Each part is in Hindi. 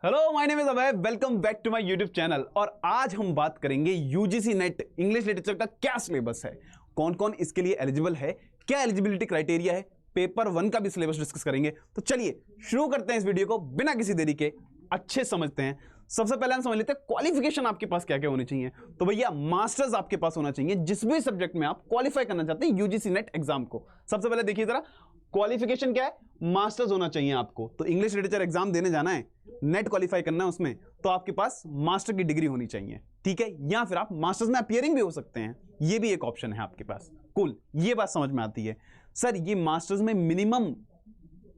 Hello my name is Abhay, welcome back to my YouTube channel. और आज हम बात करेंगे यूजीसी नेट इंग्लिश लिटरेचर का क्या सिलेबस है, कौन कौन इसके लिए एलिजिबल है, क्या एलिजिबिलिटी क्राइटेरिया है, पेपर 1 का भी सिलेबस डिस्कस करेंगे। तो चलिए शुरू करते हैं इस वीडियो को बिना किसी देरी के, अच्छे समझते हैं। सबसे पहले हम समझ लेते हैं क्वालिफिकेशन आपके पास क्या क्या होनी चाहिए। तो भैया मास्टर्स आपके पास होना चाहिए जिस भी सब्जेक्ट में आप क्वालिफाई करना चाहते हैं यूजीसी नेट एग्जाम को। सबसे पहले देखिए जरा क्वालिफिकेशन क्या है, मास्टर्स होना चाहिए आपको। तो इंग्लिश लिटरेचर एग्जाम देने जाना है, नेट क्वालिफाई करना है उसमें, तो आपके पास मास्टर की डिग्री होनी चाहिए, ठीक है। या फिर आप मास्टर्स में अपियरिंग भी हो सकते हैं, ये भी एक ऑप्शन है आपके पास। कूल, ये बात समझ में आती है। सर ये मास्टर्स में मिनिमम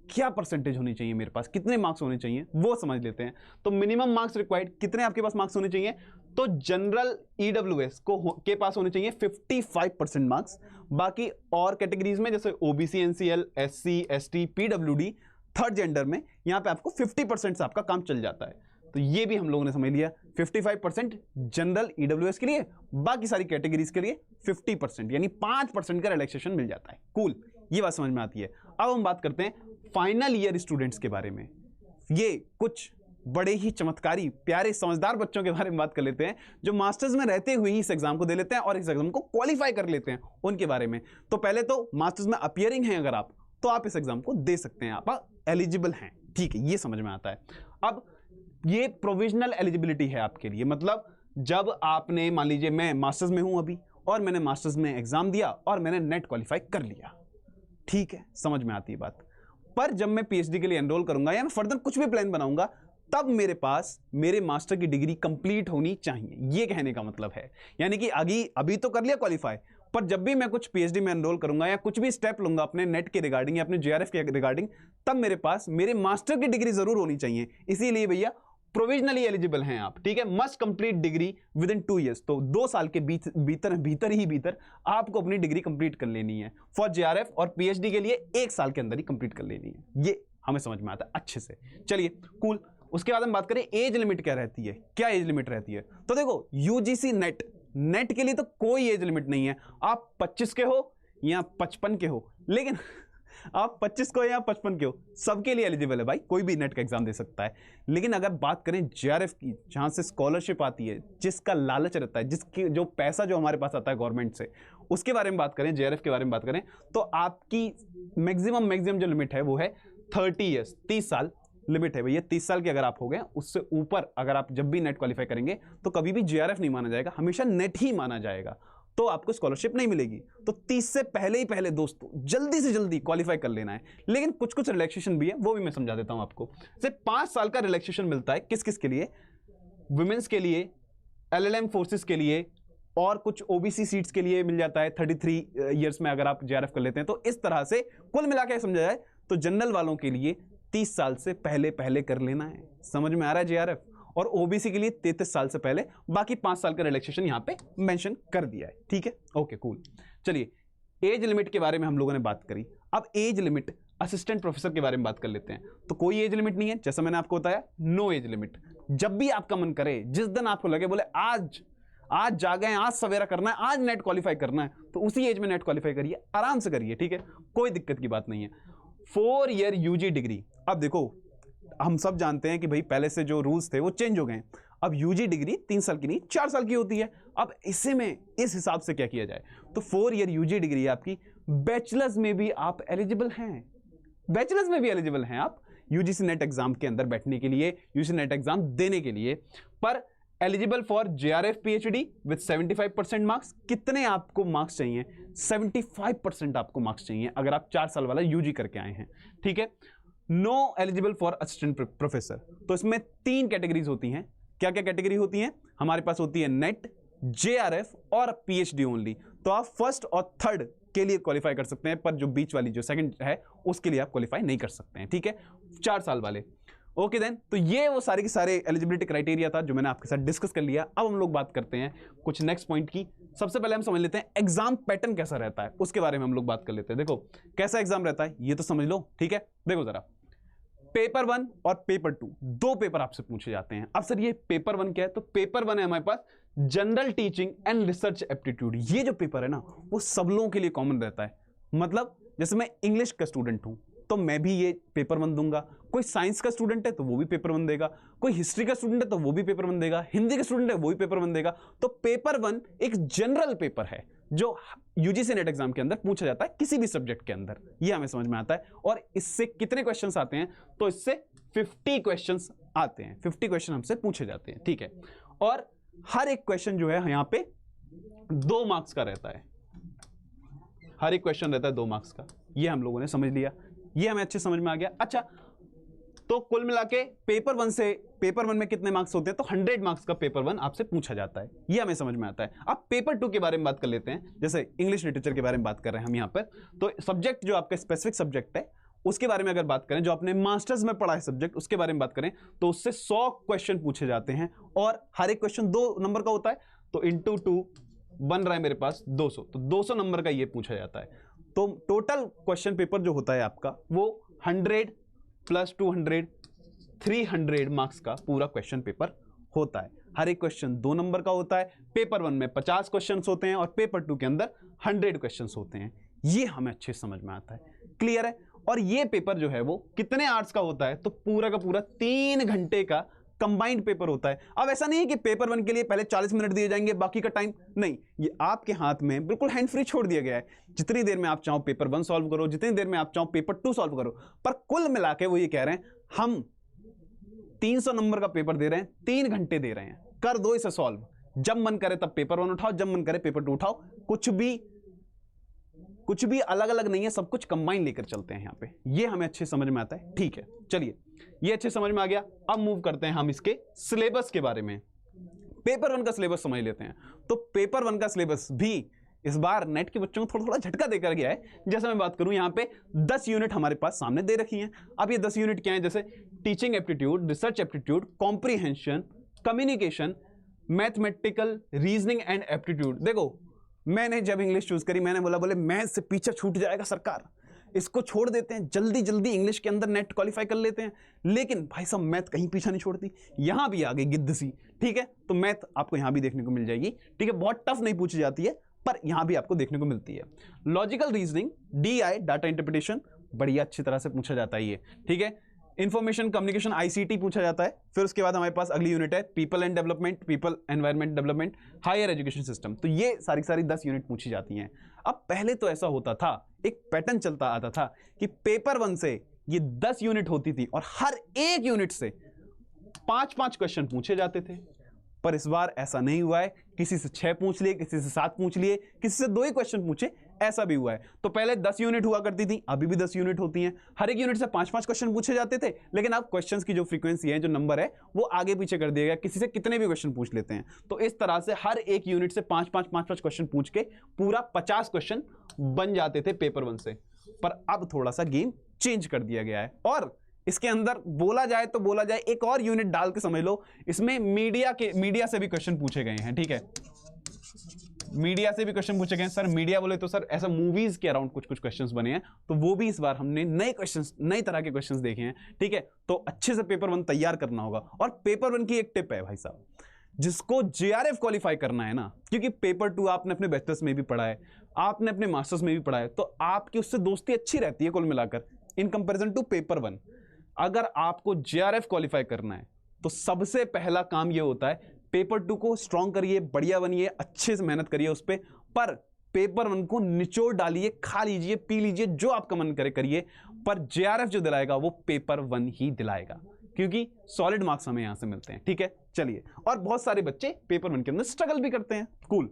क्या परसेंटेज होनी चाहिए, मेरे पास कितने मार्क्स होने चाहिए वो समझ लेते हैं। तो मिनिमम मार्क्स रिक्वायर्ड कितने आपके पास मार्क्स होने चाहिए, तो जनरल ईडब्ल्यूएस के पास होने चाहिए 55% मार्क्स। बाकी और कैटेगरीज में जैसे OBC, NCL, SC, ST, PWD, third gender में यहां पे आपको 50% से आपका काम चल जाता है। तो ये भी हम लोगों ने समझ लिया, 55% जनरल ईडब्ल्यूएस के लिए, बाकी सारी कैटेगरीज के लिए 50% यानी 5% का रिलैक्सेशन मिल जाता है। कूल, ये बात समझ में आती है। अब हम बात करते हैं फाइनल ईयर स्टूडेंट्स के बारे में। ये कुछ बड़े ही चमत्कारी प्यारे समझदार बच्चों के बारे में बात कर लेते हैं जो मास्टर्स में रहते हुए ही इस एग्जाम को दे लेते हैं और इस एग्जाम को क्वालिफाई कर लेते हैं, उनके बारे में। तो पहले तो मास्टर्स में अपियरिंग हैं अगर आप, तो आप इस एग्जाम को दे सकते हैं, आप एलिजिबल हैं, ठीक है, ये समझ में आता है। अब ये प्रोविजनल एलिजिबिलिटी है आपके लिए, मतलब जब आपने, मान लीजिए मैं मास्टर्स में हूं अभी और मैंने मास्टर्स में एग्जाम दिया और मैंने नेट क्वालिफाई कर लिया, ठीक है, समझ में आती है बात। पर जब मैं पीएचडी के लिए एनरोल करूंगा या मैं फर्दर कुछ भी प्लान बनाऊंगा, तब मेरे पास मेरे मास्टर की डिग्री कंप्लीट होनी चाहिए, ये कहने का मतलब है। यानी कि अभी तो कर लिया क्वालिफाई, पर जब भी मैं कुछ पीएचडी में एनरोल करूंगा या कुछ भी स्टेप लूंगा अपने नेट के रिगार्डिंग या अपने जेआरएफ के रिगार्डिंग, तब मेरे पास मेरे मास्टर की डिग्री जरूर होनी चाहिए। इसीलिए भैया प्रोविजनली एलिजिबल हैं आप, ठीक है। Must complete degree with in 2 years, तो 2 साल के भीतर आपको अपनी डिग्री कंप्लीट कर लेनी है। फॉर जेआरएफ और पीएचडी के लिए 1 साल के अंदर ही कंप्लीट कर लेनी है, ये हमें समझ में आता है अच्छे से। चलिए कूल, उसके बाद हम बात करें एज लिमिट क्या रहती है, क्या एज लिमिट रहती है। तो देखो यूजीसी नेट के लिए तो कोई एज लिमिट नहीं है, आप 25 के हो या 55 के हो, लेकिन आप 25 को या 55 के हो, सबके लिए एलिजिबल है भाई, कोई भी नेट का एग्जाम दे सकता है। लेकिन अगर बात करें जेआरएफ की, जहां से स्कॉलरशिप आती है, जिसका लालच रहता है, जिसकी जो पैसा जो हमारे पास आता है गवर्नमेंट से, उसके बारे में बात करें, जेआरएफ के बारे में बात करें, तो आपकी मैक्सिमम जो लिमिट है वो है 30 ईयर्स, 30 साल लिमिट है भैया। 30 साल के अगर आप हो गए, उससे ऊपर अगर आप जब भी नेट क्वालिफाई करेंगे तो कभी भी जेआरएफ नहीं माना जाएगा, हमेशा नेट ही माना जाएगा, तो आपको स्कॉलरशिप नहीं मिलेगी। तो 30 से पहले दोस्तों जल्दी से जल्दी क्वालिफाई कर लेना है। लेकिन कुछ रिलैक्सेशन भी है, वो भी मैं समझा देता हूं आपको। जैसे 5 साल का रिलैक्सेशन मिलता है किस किस के लिए, वुमेन्स के लिए, एलएलएम फोर्सेस के लिए, और कुछ ओबीसी सीट्स के लिए मिल जाता है 33 ईयर्स में अगर आप जेआरएफ कर लेते हैं। तो इस तरह से कुल मिला के समझा जाए तो जनरल वालों के लिए 30 साल से पहले कर लेना है, समझ में आ रहा है जेआरएफ। और ओबीसी के लिए 33 साल से पहले, बाकी 5 साल का रिलैक्सेशन यहां पे मेंशन कर दिया है, ठीक है, ओके कूल। चलिए एज लिमिट के बारे में हम लोगों ने बात करी। अब एज लिमिट असिस्टेंट प्रोफेसर के बारे में बात कर लेते हैं। तो कोई एज लिमिट नहीं है, जैसा मैंने आपको बताया, नो एज लिमिट। जब भी आपका मन करे, जिस दिन आपको लगे, बोले आज जागे, आज सवेरा करना है, आज नेट क्वालिफाई करना है, तो उसी एज में नेट क्वालिफाई करिए, आराम से करिए, ठीक है, कोई दिक्कत की बात नहीं है। 4 ईयर यूजी डिग्री, अब देखो हम सब जानते हैं कि भाई पहले से जो रूल्स थे वो चेंज हो गए। अब यूजी डिग्री 3 साल की नहीं 4 साल की होती है। अब इसे में इस हिसाब से क्या किया जाए, तो 4 ईयर यूजी डिग्री आपकी, बैचलर्स में भी आप एलिजिबल हैं, बैचलर्स में भी एलिजिबल हैं आप यूजीसी नेट एग्जाम के अंदर बैठने के लिए, यूजीसी नेट एग्जाम देने के लिए। पर eligible for JRF PhD with 75% marks. कितने आपको मार्क्स चाहिए, 75% आपको मार्क्स चाहिए अगर आप 4 साल वाला यूजी करके आए हैं, ठीक है। No eligible for assistant professor. तो इसमें 3 कैटेगरीज होती हैं। क्या क्या कैटेगरी होती हैं हमारे पास, होती है नेट, जेआरएफ और पीएचडी ओनली। तो आप फर्स्ट और थर्ड के लिए क्वालिफाई कर सकते हैं, पर जो बीच वाली जो सेकंड है उसके लिए आप क्वालिफाई नहीं कर सकते हैं, ठीक है, 4 साल वाले। ओके देन, तो ये वो सारे के सारे एलिजिबिलिटी क्राइटेरिया था जो मैंने आपके साथ डिस्कस कर लिया। अब हम लोग बात करते हैं कुछ नेक्स्ट पॉइंट की। सबसे पहले हम समझ लेते हैं एग्जाम पैटर्न कैसा रहता है, उसके बारे में हम लोग बात कर लेते हैं। देखो कैसा एग्जाम रहता है ये तो समझ लो, ठीक है। देखो जरा, पेपर 1 और पेपर 2 दो पेपर आपसे पूछे जाते हैं। अब सर ये पेपर 1 क्या है, तो पेपर 1 है हमारे पास general teaching and research aptitude. ये जो पेपर है ना वो सब लोगों के लिए कॉमन रहता है। मतलब जैसे मैं इंग्लिश का स्टूडेंट हूं तो मैं भी ये पेपर 1 दूंगा। कोई साइंस का स्टूडेंट है तो वो भी पेपर 1 देगा, कोई हिस्ट्री का स्टूडेंट है तो वो भी पेपर 1 देगा, हिंदी का स्टूडेंट है वो भी पेपर 1 देगा। तो पेपर 1 एक जनरल पेपर है जो यूजीसी नेट एग्जाम के अंदर पूछा जाता है किसी भी सब्जेक्ट के अंदर, ये हमें समझ में आता है। और इससे कितने क्वेश्चंस आते हैं, तो इससे 50 क्वेश्चंस आते हैं, 50 क्वेश्चन हमसे पूछे जाते हैं, ठीक है। और हर एक क्वेश्चन जो है यहां पे 2 मार्क्स का रहता है, हर एक क्वेश्चन रहता है 2 मार्क्स का, ये हम लोगों ने समझ लिया, ये हमें अच्छे समझ में आ गया। अच्छा, तो कुल मिला के पेपर 1 में कितने मार्क्स होते हैं, तो 100 मार्क्स का पेपर 1 आपसे पूछा जाता है, ये हमें समझ में आता है। अब पेपर 2 के बारे में बात कर लेते हैं, जैसे इंग्लिश लिटरेचर के बारे में बात कर रहे हैं हम यहाँ पर। तो सब्जेक्ट जो आपका स्पेसिफिक सब्जेक्ट है उसके बारे में अगर बात करें, जो आपने मास्टर्स में पढ़ा है सब्जेक्ट, उसके बारे में बात करें तो उससे 100 क्वेश्चन पूछे जाते हैं और हर एक क्वेश्चन 2 नंबर का होता है, तो इंटू 2 बन रहा है मेरे पास 200, तो 200 नंबर का ये पूछा जाता है। तो टोटल क्वेश्चन पेपर जो होता है आपका वो 100 + 200 300 मार्क्स का पूरा क्वेश्चन पेपर होता है। हर एक क्वेश्चन 2 नंबर का होता है। पेपर 1 में 50 क्वेश्चंस होते हैं और पेपर 2 के अंदर 100 क्वेश्चंस होते हैं, ये हमें अच्छे समझ में आता है, क्लियर है। और ये पेपर जो है वो कितने आवर्स का होता है, तो पूरा का पूरा 3 घंटे का कंबाइंड पेपर होता है। अब ऐसा नहीं है कि पेपर 1 के लिए पहले 40 मिनट दिए जाएंगे, बाकी का टाइम नहीं, ये आपके हाथ में बिल्कुल हैंड फ्री छोड़ दिया गया है। जितनी देर में आप चाहो पेपर 1 सॉल्व करो, जितनी देर में आप चाहो पेपर 2 सॉल्व करो। पर कुल मिला के वो ये कह रहे हैं हम 300 नंबर का पेपर दे रहे हैं, 3 घंटे दे रहे हैं, कर दो इसे सॉल्व। जब मन करे तब पेपर 1 उठाओ, जब मन करे पेपर 2 उठाओ, कुछ भी अलग अलग नहीं है, सब कुछ कंबाइन लेकर चलते हैं यहाँ पे, ये हमें अच्छे समझ में आता है, ठीक है। चलिए, ये अच्छे समझ में आ गया। अब मूव करते हैं हम इसके सिलेबस के बारे में। पेपर 1 का सिलेबस समझ लेते हैं। तो पेपर 1 का सिलेबस भी इस बार नेट के बच्चों को थोड़ा थोड़ा झटका देकर गया है। जैसे मैं बात करूं, यहाँ पे 10 यूनिट हमारे पास सामने दे रखी हैं। अब ये 10 यूनिट क्या है, जैसे teaching aptitude, research aptitude, comprehension, communication, mathematical reasoning and aptitude. देखो, मैंने जब इंग्लिश चूज करी, मैंने बोले मैथ से पीछे छूट जाएगा सरकार, इसको छोड़ देते हैं, जल्दी जल्दी इंग्लिश के अंदर नेट क्वालिफाई कर लेते हैं। लेकिन भाई साहब, मैथ कहीं पीछा नहीं छोड़ती, यहां भी आ गई गिद्ध सी, ठीक है। तो मैथ आपको यहां भी देखने को मिल जाएगी, ठीक है। बहुत टफ नहीं पूछी जाती है, पर यहां भी आपको देखने को मिलती है। Logical reasoning, DI, data interpretation, बढ़िया अच्छी तरह से पूछा जाता है ये, ठीक है। इंफॉर्मेशन कम्युनिकेशन, ICT पूछा जाता है। फिर उसके बाद हमारे पास अगली यूनिट है people and development, people environment development, higher education system. तो ये सारी 10 यूनिट पूछी जाती हैं। अब पहले तो ऐसा होता था, एक पैटर्न चलता आता था कि पेपर 1 से ये 10 यूनिट होती थी और हर एक यूनिट से 5-5 क्वेश्चन पूछे जाते थे। पर इस बार ऐसा नहीं हुआ है, किसी से 6 पूछ लिए, किसी से 7 पूछ लिए, किसी से 2 ही क्वेश्चन पूछे, ऐसा भी हुआ है। तो पहले 10 यूनिट हुआ करती थी, अभी भी 10 यूनिट होती हैं। हर एक यूनिट से 5-5 क्वेश्चन पूछे जाते थे, लेकिन अब क्वेश्चंस की जो फ्रीक्वेंसी है, जो नंबर है, वो आगे पीछे कर दिया गया, किसी से कितने भी क्वेश्चन पूछ लेते हैं। तो इस तरह से हर एक यूनिट से 5-5 क्वेश्चन पूछ के पूरा 50 क्वेश्चन बन जाते थे पेपर 1 से। पर अब थोड़ा सा गेम चेंज कर दिया गया है और इसके अंदर बोला जाए एक और यूनिट डाल के समझ लो, इसमें मीडिया से भी क्वेश्चन पूछे गए हैं, ठीक है। मीडिया से भी क्वेश्चन पूछे गए हैं। सर मीडिया बोले तो सर ऐसा मूवीज के अराउंड कुछ क्वेश्चंस बने हैं, तो वो भी इस बार हमने नए तरह के क्वेश्चंस देखे हैं, ठीक है। तो अच्छे से पेपर 1 तैयार करना होगा। और पेपर 1 की एक टिप है भाई साहब, जिसको JRF क्वालिफाई करना है ना, क्योंकि पेपर 2 आपने अपने बैचलर्स में भी पढ़ा है, आपने अपने मास्टर्स में भी पढ़ा है, तो आपकी उससे दोस्ती अच्छी रहती है कुल मिलाकर इन कंपेरिजन टू पेपर 1। अगर आपको JRF क्वालिफाई करना है तो सबसे पहला काम यह होता है, पेपर 2 को स्ट्रॉन्ग करिए, बढ़िया बनिए, अच्छे से मेहनत करिए उस पर पेपर 1 को निचोड़ डालिए, खा लीजिए, पी लीजिए, जो आपका मन करे करिए, पर JRF जो दिलाएगा वो पेपर 1 ही दिलाएगा, क्योंकि सॉलिड मार्क्स हमें यहां से मिलते हैं, ठीक है। चलिए, और बहुत सारे बच्चे पेपर 1 के अंदर स्ट्रगल भी करते हैं, कूल।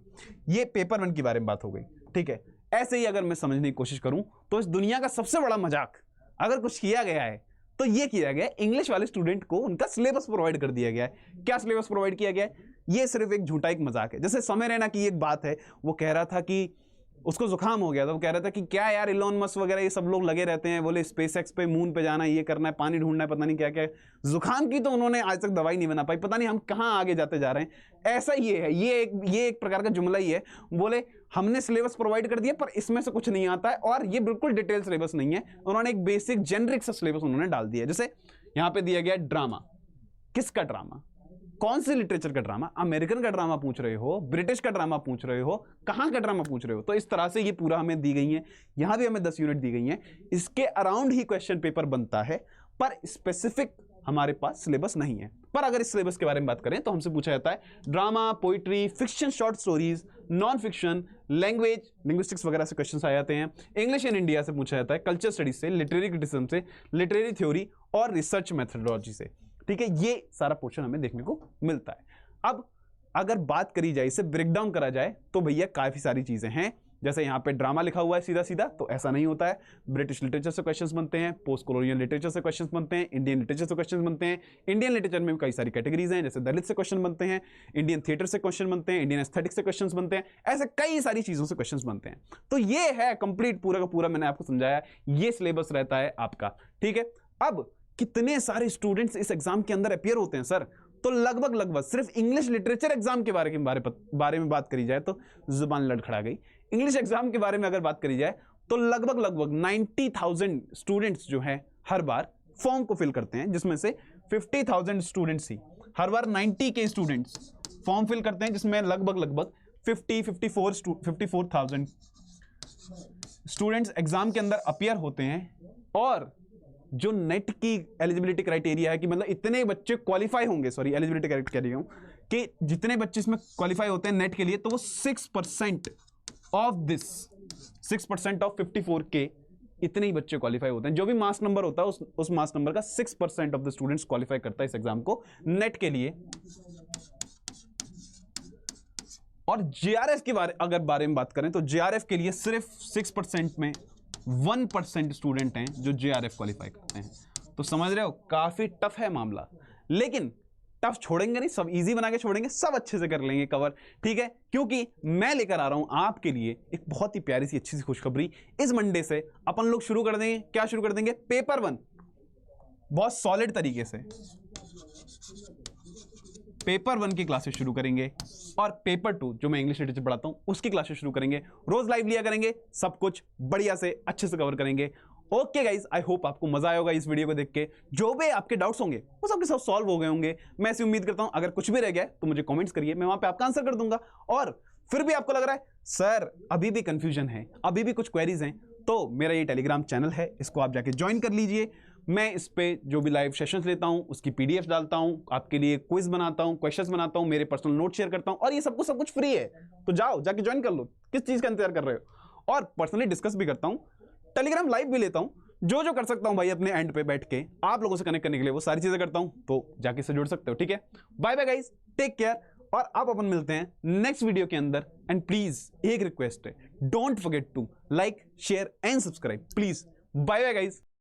ये पेपर 1 के बारे में बात हो गई, ठीक है। ऐसे ही अगर मैं समझने की कोशिश करूं तो इस दुनिया का सबसे बड़ा मजाक अगर कुछ किया गया है तो ये किया गया, इंग्लिश वाले स्टूडेंट को उनका सिलेबस प्रोवाइड कर दिया गया है। क्या सिलेबस प्रोवाइड किया गया है? ये सिर्फ एक झूठा एक मजाक है। जैसे समय रैना की एक बात है, वो कह रहा था कि उसको जुकाम हो गया था, वो कह रहा था कि क्या यार इलॉन मस्क वगैरह ये सब लोग लगे रहते हैं, बोले स्पेसएक्स पे मून पे जाना, ये करना है, पानी ढूंढना है, पता नहीं क्या क्या। जुकाम की तो उन्होंने आज तक दवाई नहीं बना पाई, पता नहीं हम कहाँ आगे जाते जा रहे हैं। ऐसा ही है, ये एक प्रकार का जुमला ही है। बोले हमने सिलेबस प्रोवाइड कर दिया पर इसमें से कुछ नहीं आता है, और ये बिल्कुल डिटेल सिलेबस नहीं है, उन्होंने एक बेसिक जेनरिक सा सिलेबस उन्होंने डाल दिया। जैसे यहाँ पे दिया गया ड्रामा, किसका ड्रामा? कौन से लिटरेचर का ड्रामा, अमेरिकन का ड्रामा पूछ रहे हो, ब्रिटिश का ड्रामा पूछ रहे हो, कहां का ड्रामा पूछ रहे हो। तो इस तरह से ये पूरा हमें दी गई है, यहां भी हमें 10 यूनिट दी गई हैं, इसके अराउंड ही क्वेश्चन पेपर बनता है, पर स्पेसिफिक हमारे पास सिलेबस नहीं है। पर अगर इस सिलेबस के बारे में बात करें तो हमसे पूछा जाता है drama, poetry, fiction, short stories, non fiction, language, linguistics वगैरह से क्वेश्चंस आ जाते हैं। इंग्लिश इन इंडिया से पूछा जाता है, कल्चर स्टडीज से, लिटरेरी क्रिटिसिज्म से, लिटरेरी थ्योरी और रिसर्च मेथोडोलॉजी से। ठीक है, ये सारा पोर्शन हमें देखने को मिलता है। अब अगर बात करी जाए, इसे ब्रेक डाउन करा जाए तो भैया काफी सारी चीजें हैं। जैसे यहाँ पे ड्रामा लिखा हुआ है सीधा सीधा, तो ऐसा नहीं होता है। ब्रिटिश लिटरेचर से क्वेश्चंस बनते हैं, पोस्ट कॉलोनियल लिटरेचर से क्वेश्चंस बनते हैं, इंडियन लिटरेचर से क्वेश्चंस बनते हैं। इंडियन लिटरेचर में भी कई सारी कैटेगरीज हैं, जैसे दलित से क्वेश्चन बनते हैं, इंडियन थिएटर से क्वेश्चन बनते हैं, इंडियन एस्थेटिक्स से क्वेश्चंस बनते हैं, ऐसे कई सारी चीजों से क्वेश्चंस बनते हैं। तो ये है कंप्लीट पूरा का पूरा, मैंने आपको समझाया, ये सिलेबस रहता है आपका। ठीक है, अब कितने सारे स्टूडेंट्स इस एग्जाम के अंदर अपियर होते हैं सर, तो लगभग सिर्फ इंग्लिश लिटरेचर एग्जाम के बारे में बात करी जाए तो जुबान लड़खड़ा गई। इंग्लिश एग्जाम के बारे में अगर बात करी जाए तो लगभग 90,000 स्टूडेंट्स जो है हर बार फॉर्म को फिल करते हैं, जिसमें से 50,000 स्टूडेंट्स ही हर बार 90 के स्टूडेंट्स फॉर्म फिल करते हैं, जिसमें लगभग 54,000 स्टूडेंट्स एग्जाम के अंदर अपियर होते हैं। और जो नेट की एलिजिबिलिटी क्राइटेरिया है कि मतलब इतने बच्चे क्वालिफाई होंगे, सॉरी एलिजिबिलिटी करेक्ट कह रही हूं, कि जितने बच्चे इसमें क्वालिफाई होते हैं नेट के लिए, तो वो 6% ऑफ दिस 6% ऑफ 54K इतने ही बच्चे क्वालिफाई होते हैं। जो भी मास नंबर होता है उस मास नंबर का 6% ऑफ द स्टूडेंट्स क्वालिफाई करता है इस एग्जाम को नेट के लिए। और जेआरएफ के बारे में बात करें तो जेआरएफ के लिए सिर्फ 6% में 1% स्टूडेंट हैं जो जेआरएफ क्वालिफाई करते हैं। तो समझ रहे हो, काफी टफ है मामला, लेकिन टफ छोड़ेंगे नहीं, सब इजी बना के छोड़ेंगे, सब अच्छे से कर लेंगे कवर। ठीक है, क्योंकि मैं लेकर आ रहा हूं आपके लिए एक बहुत ही प्यारी सी अच्छी सी खुशखबरी। इस मंडे से अपन लोग शुरू कर देंगे, क्या शुरू कर देंगे, पेपर 1 बहुत सॉलिड तरीके से पेपर 1 की क्लासेस शुरू करेंगे, और पेपर 2 जो मैं इंग्लिश लिटरेचर पढ़ाता हूं उसकी क्लासेस शुरू करेंगे। रोज लाइव लिया करेंगे, सब कुछ बढ़िया से अच्छे से कवर करेंगे। ओके गाइज, आई होप आपको मजा आया होगा इस वीडियो को देख के। जो भी आपके डाउट्स होंगे वो सबके सब सॉल्व हो गए होंगे, मैं ऐसी उम्मीद करता हूं। अगर कुछ भी रह गया तो मुझे कमेंट्स करिए, मैं वहां पे आपका आंसर कर दूंगा। और फिर भी आपको लग रहा है सर अभी भी कंफ्यूजन है, अभी भी कुछ क्वेरीज हैं, तो मेरा ये टेलीग्राम चैनल है, इसको आप जाके ज्वाइन कर लीजिए। मैं इस पे जो भी लाइव सेशंस लेता हूं उसकी पीडीएफ डालता हूं, आपके लिए क्विज बनाता हूं, क्वेश्चंस बनाता हूं, मेरे पर्सनल नोट शेयर करता हूं, और ये सब कुछ फ्री है। तो जाओ जाके ज्वाइन कर लो, किस चीज का इंतजार कर रहे हो। और पर्सनली डिस्कस भी करता हूं, टेलीग्राम लाइव भी लेता हूं, जो कर सकता हूं भाई अपने एंड पे बैठ के आप लोगों से कनेक्ट करने के लिए वो सारी चीजें करता हूं, तो जाके से जुड़ सकते हो। ठीक है, bye bye guys, take care, और आप अपन मिलते हैं नेक्स्ट वीडियो के अंदर। एंड प्लीज एक रिक्वेस्ट है, don't forget to like, share and subscribe please. Bye bye guys.